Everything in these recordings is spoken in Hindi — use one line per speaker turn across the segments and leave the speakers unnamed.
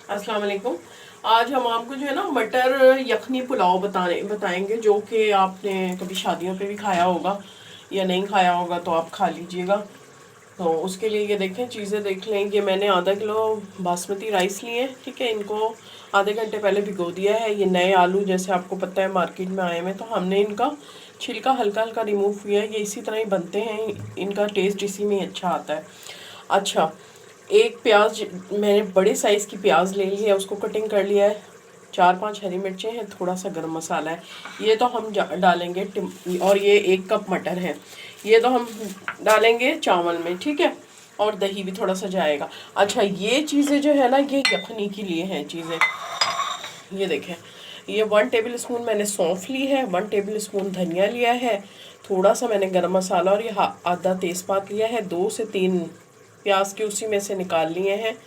अस्सलाम वालेकुम। आज हम आपको जो है ना मटर यखनी पुलाव बताएंगे, जो कि आपने कभी शादियों पे भी खाया होगा या नहीं खाया होगा तो आप खा लीजिएगा। तो उसके लिए ये देखें, चीज़ें देख लें। ये मैंने आधा किलो बासमती राइस लिए हैं, ठीक है। इनको आधे घंटे पहले भिगो दिया है। ये नए आलू जैसे आपको पता है मार्केट में आए हुए, तो हमने इनका छिलका हल्का हल्का रिमूव किया है। ये इसी तरह ही बनते हैं, इनका टेस्ट इसी में ही अच्छा आता है। अच्छा, एक प्याज मैंने बड़े साइज़ की प्याज ले ली है, उसको कटिंग कर लिया है। 4-5 हरी मिर्चें हैं, थोड़ा सा गरम मसाला है। ये तो हम डालेंगे और ये 1 कप मटर है, ये तो हम डालेंगे चावल में, ठीक है। और दही भी थोड़ा सा जाएगा। अच्छा, ये चीज़ें जो है ना, ये यखनी के लिए हैं चीज़ें। ये देखें, ये 1 टेबल स्पून मैंने सौंफ ली है, 1 टेबल स्पून धनिया लिया है, थोड़ा सा मैंने गरम मसाला और ये आधा तेज़पात लिया है, 2 से 3 प्याज के उसी में से निकाल लिए हैं।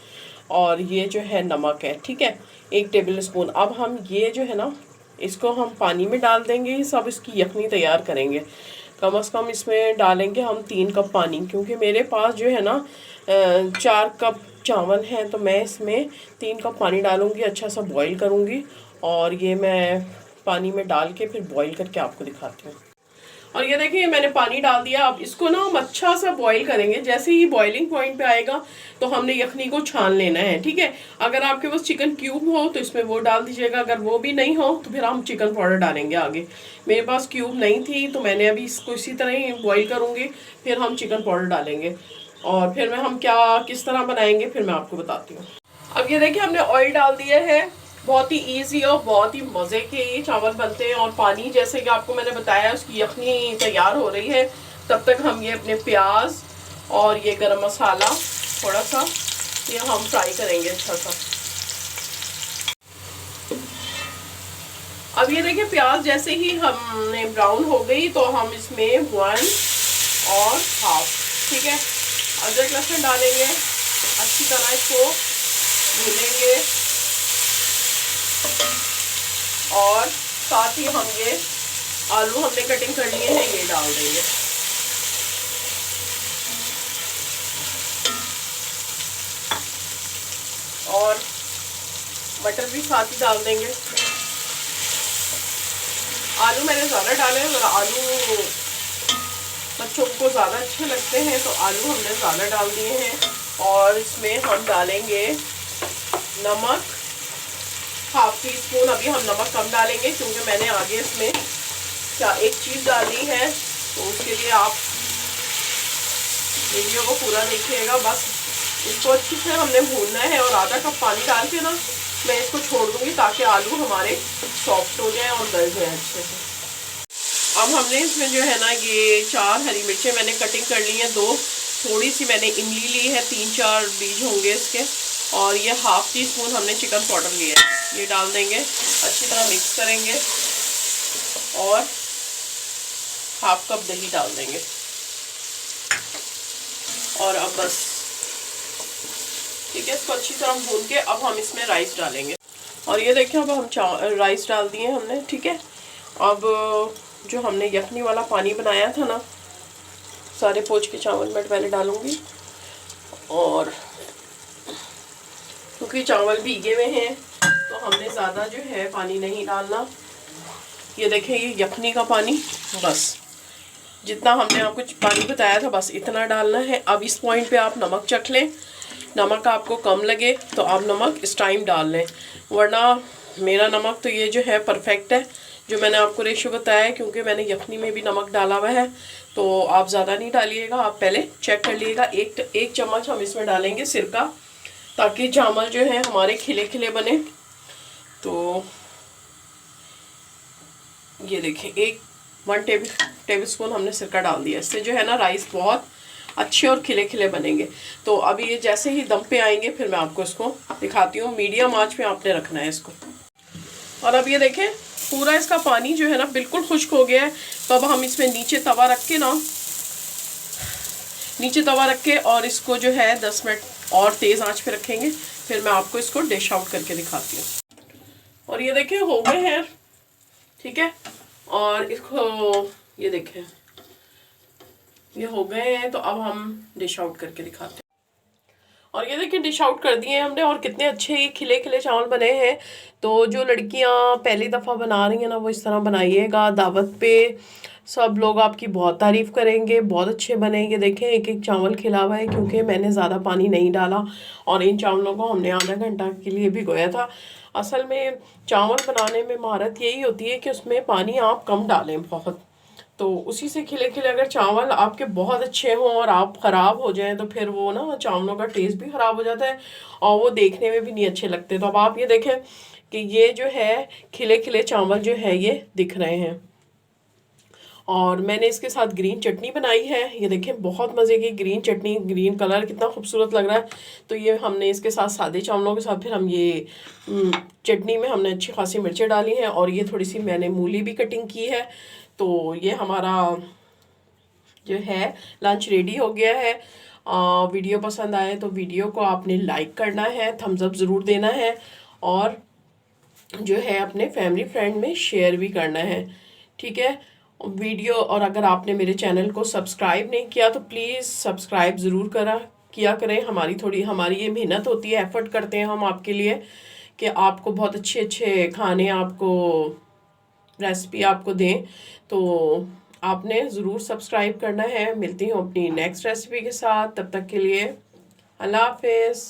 और ये जो है नमक है, ठीक है, 1 टेबल स्पून। अब हम ये जो है ना, इसको हम पानी में डाल देंगे, सब इसकी यखनी तैयार करेंगे। कम से कम इसमें डालेंगे हम 3 कप पानी, क्योंकि मेरे पास जो है ना 4 कप चावल हैं, तो मैं इसमें 3 कप पानी डालूंगी, अच्छा सा बॉईल करूंगी। और ये मैं पानी में डाल के फिर बॉईल करके आपको दिखाती हूँ। और ये देखिए, मैंने पानी डाल दिया। अब इसको ना हम अच्छा सा बॉईल करेंगे। जैसे ही बॉइलिंग पॉइंट पे आएगा तो हमने यखनी को छान लेना है, ठीक है। अगर आपके पास चिकन क्यूब हो तो इसमें वो डाल दीजिएगा, अगर वो भी नहीं हो तो फिर हम चिकन पाउडर डालेंगे आगे। मेरे पास क्यूब नहीं थी तो मैंने अभी इसको इसी तरह ही बॉईल करूँगी, फिर हम चिकन पाउडर डालेंगे। और फिर मैं हम क्या किस तरह बनाएंगे फिर मैं आपको बताती हूँ। अब ये देखिए, हमने ऑयल डाल दिया है। बहुत ही इजी और बहुत ही मज़े के ये चावल बनते हैं। और पानी जैसे कि आपको मैंने बताया, उसकी यखनी तैयार हो रही है, तब तक हम ये अपने प्याज और ये गरम मसाला थोड़ा सा ये हम फ्राई करेंगे अच्छा सा। अब ये देखिए, प्याज जैसे ही हमने ब्राउन हो गई तो हम इसमें 1 और हाफ, ठीक है, अदरक लहसुन डालेंगे। अच्छी तरह इसको भूनेंगे और साथ ही हम ये आलू हमने कटिंग कर लिए हैं ये डाल देंगे। और मटर भी साथ ही डाल देंगे। आलू मैंने ज़्यादा डाले हैं, आलू बच्चों को ज़्यादा अच्छे लगते हैं तो आलू हमने ज़्यादा डाल दिए हैं। और इसमें हम डालेंगे नमक, हाफ टी स्पून। अभी हम नमक कम डालेंगे क्योंकि मैंने आगे इसमें क्या एक चीज़ डालनी है, तो उसके लिए आप वीडियो को पूरा देखिएगा। बस इसको अच्छी से हमने भूनना है और आधा कप पानी डाल के ना मैं इसको छोड़ दूंगी ताकि आलू हमारे सॉफ्ट हो जाए और गल जाए अच्छे से। अब हमने इसमें जो है ना, ये 4 हरी मिर्चें मैंने कटिंग कर ली हैं, 2 थोड़ी सी मैंने इमली ली है, 3-4 बीज होंगे इसके। और ये हाफ टी स्पून हमने चिकन पाउडर लिया है, ये डाल देंगे, अच्छी तरह मिक्स करेंगे। और हाफ कप दही डाल देंगे। और अब बस, ठीक है, इसको अच्छी तरह भून के अब हम इसमें राइस डालेंगे। और ये देखिए, अब हम राइस डाल दिए हमने, ठीक है। अब जो हमने यखनी वाला पानी बनाया था ना, सारे पोंछ के चावल मैं पहले डालूंगी। और क्योंकि चावल भीगे हुए हैं तो हमने ज़्यादा जो है पानी नहीं डालना। ये देखिए, ये यखनी का पानी, बस जितना हमने आपको पानी बताया था बस इतना डालना है। अब इस पॉइंट पे आप नमक चख लें, नमक आपको कम लगे तो आप नमक इस टाइम डाल लें, वरना मेरा नमक तो ये जो है परफेक्ट है, जो मैंने आपको रेशो बताया, क्योंकि मैंने यखनी में भी नमक डाला हुआ है। तो आप ज़्यादा नहीं डालिएगा, आप पहले चेक कर लीजिएगा। एक चम्मच हम इसमें डालेंगे सिरका, ताकि चावल जो है हमारे खिले खिले बने। तो ये देखें, 1 टेबल स्पून हमने सिरका डाल दिया। इससे जो है ना राइस बहुत अच्छे और खिले खिले बनेंगे। तो अभी ये जैसे ही दम पे आएंगे फिर मैं आपको इसको दिखाती हूँ। मीडियम आंच पे आपने रखना है इसको। और अब ये देखें, पूरा इसका पानी जो है ना बिल्कुल खुश्क हो गया है। तो अब हम इसमें नीचे तवा रख के और इसको जो है 10 मिनट और तेज़ आंच पे रखेंगे। फिर मैं आपको इसको डिश आउट करके दिखाती हूँ। और ये देखें, हो गए हैं, ठीक है। और इसको ये देखें, ये हो गए हैं, तो अब हम डिश आउट करके दिखाते हैं। और ये देखिए डिश आउट कर दिए हैं हमने, और कितने अच्छे ये खिले खिले चावल बने हैं। तो जो लड़कियां पहली दफ़ा बना रही हैं ना, वो इस तरह बनाइएगा, दावत पे सब लोग आपकी बहुत तारीफ़ करेंगे, बहुत अच्छे बनेंगे। देखें एक एक चावल खिला हुआ है, क्योंकि मैंने ज़्यादा पानी नहीं डाला और इन चावलों को हमने आधा घंटा के लिए भिगोया था। असल में चावल बनाने में महारत यही होती है कि उसमें पानी आप कम डालें बहुत। तो उसी से खिले खिले अगर चावल आपके बहुत अच्छे हों और आप ख़राब हो जाएं, तो फिर वो ना चावलों का टेस्ट भी ख़राब हो जाता है और वो देखने में भी नहीं अच्छे लगते। तो अब आप ये देखें कि ये जो है खिले खिले चावल जो है ये दिख रहे हैं। और मैंने इसके साथ ग्रीन चटनी बनाई है, ये देखें बहुत मज़े की ग्रीन चटनी, ग्रीन कलर कितना खूबसूरत लग रहा है। तो ये हमने इसके साथ सादे चावलों के साथ फिर हम ये चटनी में हमने अच्छी खासी मिर्चें डाली हैं, और ये थोड़ी सी मैंने मूली भी कटिंग की है। तो ये हमारा जो है लंच रेडी हो गया है। वीडियो पसंद आए तो वीडियो को आपने लाइक करना है, थम्स अप ज़रूर देना है, और जो है अपने फैमिली फ्रेंड में शेयर भी करना है, ठीक है वीडियो। और अगर आपने मेरे चैनल को सब्सक्राइब नहीं किया तो प्लीज़ सब्सक्राइब ज़रूर किया करें। हमारी ये मेहनत होती है, एफर्ट करते हैं हम आपके लिए कि आपको बहुत अच्छे अच्छे खाने, आपको रेसिपी आपको दें। तो आपने ज़रूर सब्सक्राइब करना है। मिलती हूँ अपनी नेक्स्ट रेसिपी के साथ, तब तक के लिए अल्लाह हाफिज़।